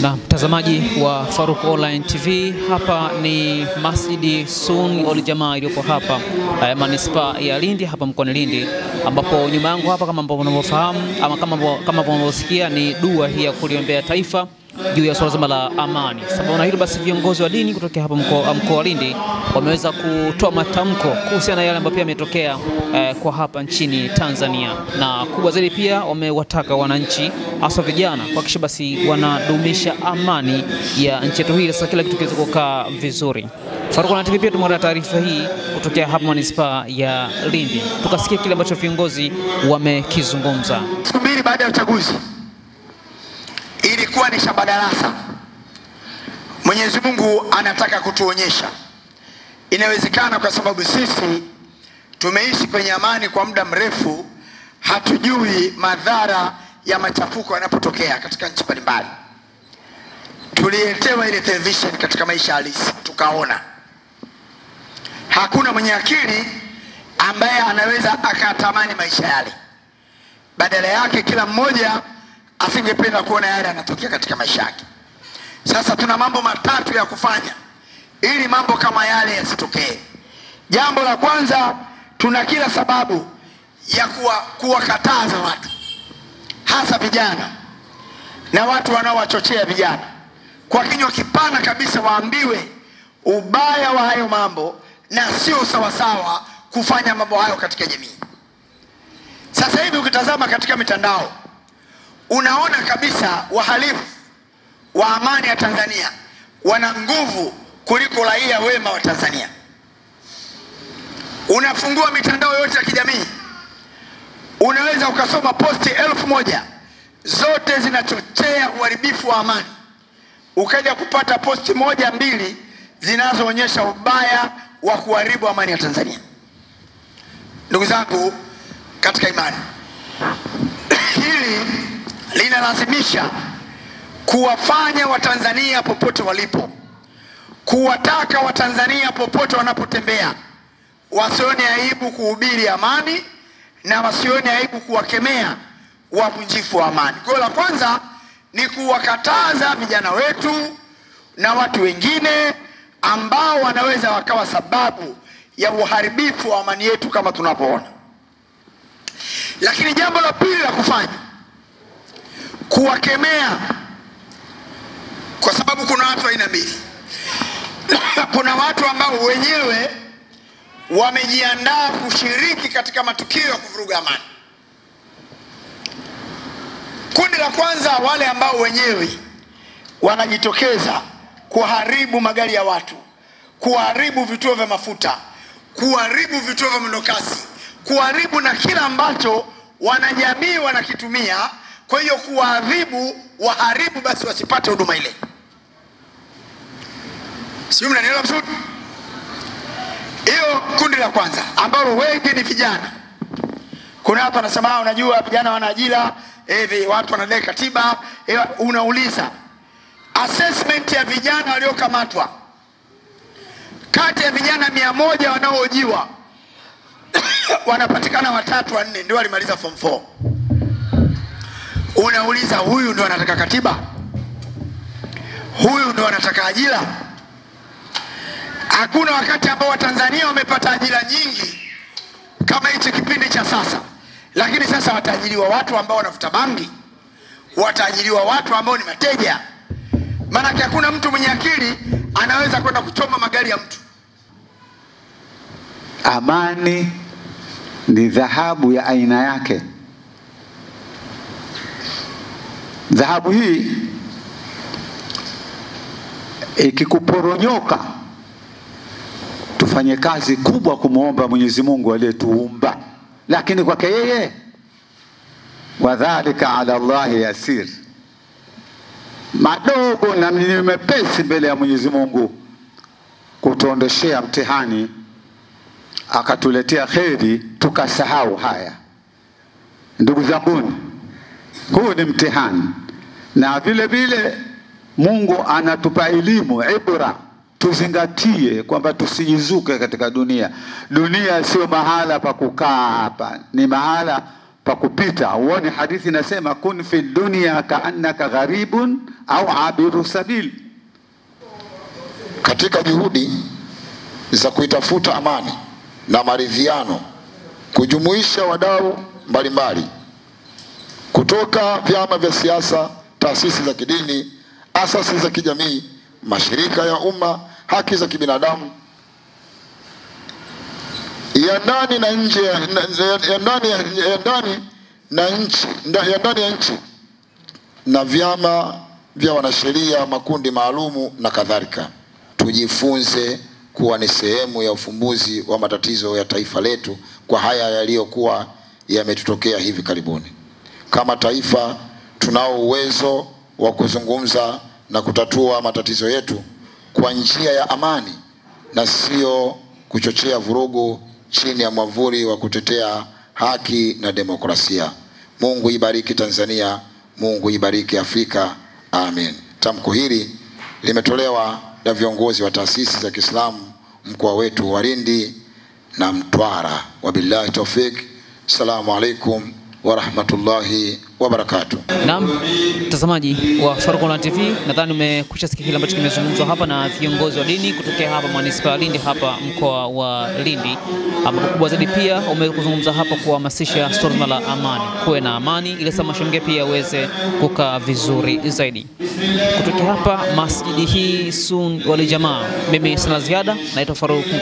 Na mtazamaji wa Faruq Online TV, hapa ni Masjidi Sunni Al Jamaa iliyopo hapa manispaa ya Lindi, hapa mkoani Lindi, ambapo nyuma yangu hapa kama ambavyo unavyofahamu ama kama unavyosikia ni dua hii ya kuliombea taifa juu ya swala zima la amani. Sababu na hilo basi viongozi wa dini kutoka hapa mkoa wa Lindi wameweza kutoa matamko kuhusiana na yale ambayo pia yametokea kwa hapa nchini Tanzania, na kubwa zaidi pia wamewataka wananchi hasa vijana kuhakikisha basi wanadumisha amani ya nchi yetu hii, sasa kila kitu kiweze kukaa vizuri. Faruq Online TV pia tumeona taarifa hii kutokea hapa manispaa ya Lindi, tukasikia kile ambacho viongozi wamekizungumza. Siku mbili baada ya uchaguzi ilikuwa ni shamba darasa. Mwenyezi Mungu anataka kutuonyesha inawezekana, kwa sababu sisi tumeishi kwenye amani kwa muda mrefu, hatujui madhara ya machafuko yanapotokea katika nchi mbalimbali. Tuliletewa ile television katika maisha halisi, tukaona hakuna mwenye akili ambaye anaweza akatamani maisha yale. Badala yake kila mmoja asingependa kuona yale yanatokea katika maisha yake. Sasa tuna mambo matatu ya kufanya ili mambo kama yale yasitokee. Jambo la kwanza, tuna kila sababu ya kuwakataza watu, hasa vijana na watu wanaowachochea vijana, kwa kinywa kipana kabisa waambiwe ubaya wa hayo mambo na sio sawasawa kufanya mambo hayo katika jamii. Sasa hivi ukitazama katika mitandao unaona kabisa wahalifu wa amani ya Tanzania wana nguvu kuliko raia wema wa Tanzania. Unafungua mitandao yote ya kijamii, unaweza ukasoma posti 1000 zote zinachochea uharibifu wa amani, ukaja kupata posti 1-2 zinazoonyesha ubaya wa kuharibu amani ya Tanzania. Ndugu zangu katika imani, hili linalazimisha kuwafanya Watanzania popote walipo, kuwataka Watanzania popote wanapotembea wasione aibu kuhubiri amani na wasione aibu kuwakemea wavunjifu wa amani. Kwa la kwanza ni kuwakataza vijana wetu na watu wengine ambao wanaweza wakawa sababu ya uharibifu wa amani yetu kama tunapoona. Lakini jambo la pili la kufanya, kuwakemea, kwa sababu kuna watu aina mbili. Kuna watu ambao wenyewe wamejiandaa kushiriki katika matukio ya kuvuruga amani. Kundi la kwanza, wale ambao wenyewe wanajitokeza kuharibu magari ya watu, kuharibu vituo vya mafuta, kuharibu vituo vya mwendokasi, kuharibu na kila ambacho wanajamii wanakitumia. Kwa hiyo kuadhibu waharibu basi wasipate huduma ile. Sio, mnanielewa vizuri? Hiyo kundi la kwanza ambao wengi ni vijana. Kuna hapa anasema unajua vijana wana ajira, watu wanadai katiba. Unauliza assessment ya vijana waliokamatwa, kati ya vijana 100 wanaohojiwa wanapatikana 3-4 ndio walimaliza form 4. Unauliza huyu ndio anataka katiba? Huyu ndio anataka ajira? Hakuna wakati ambao Watanzania wamepata ajira nyingi kama hichi kipindi cha sasa. Lakini sasa wataajiriwa watu ambao wanavuta bangi, wataajiriwa watu ambao ni mateja. Maana hakuna mtu mwenye akili anaweza kwenda kuchoma magari ya mtu. Amani ni dhahabu ya aina yake. Dhahabu hii ikikuporonyoka, tufanye kazi kubwa kumuomba Mwenyezi Mungu aliyetuumba, lakini kwake yeye wadhalika ala Allah yasir, madogo na mepesi mbele ya Mwenyezi Mungu kutuondoshea mtihani, akatuletea kheri tukasahau haya. Ndugu zangu, huu ni mtihani, na vile vile Mungu anatupa elimu, ibra. Tuzingatie kwamba tusijizuke katika dunia. Dunia sio mahala pa kukaa hapa, ni mahala pa kupita. Uone hadithi inasema kun fi dunya kaannaka gharibun au abiru sabil. Katika juhudi za kuitafuta amani na maridhiano, kujumuisha wadau mbalimbali kutoka vyama vya siasa, taasisi za kidini, asasi za kijamii, mashirika ya umma, haki za kibinadamu ya ndani na nje ya ndani ya nchi na vyama vya wanasheria, makundi maalumu na kadhalika. Tujifunze kuwa ni sehemu ya ufumbuzi wa matatizo ya taifa letu kwa haya yaliyokuwa yametutokea hivi karibuni. Kama taifa tunao uwezo wa kuzungumza na kutatua matatizo yetu kwa njia ya amani na sio kuchochea vurugu chini ya mwavuli wa kutetea haki na demokrasia. Mungu ibariki Tanzania, Mungu ibariki Afrika. Amen. Tamko hili limetolewa na viongozi wa taasisi za Kiislamu mkoa wetu wa Lindi na Mtwara. Wabillahi tawfik. Assalamu alaikum wa rahmatullahi wa barakatuh. Naam, mtazamaji wa Faruq Online TV, nadhani umekwisha sikia kile ambacho kimezungumzwa hapa na viongozi wa dini kutokea hapa manispaa ya Lindi, hapa mkoa wa Lindi, ambapo kubwa zaidi pia umekuzungumza hapa kuhamasisha swala la amani, kuwe na amani ili Samashonge pia aweze kukaa vizuri zaidi. Kutokea hapa masjidi hii Sun wal Jamaa, mimi sina ziada, naitwa Faruq.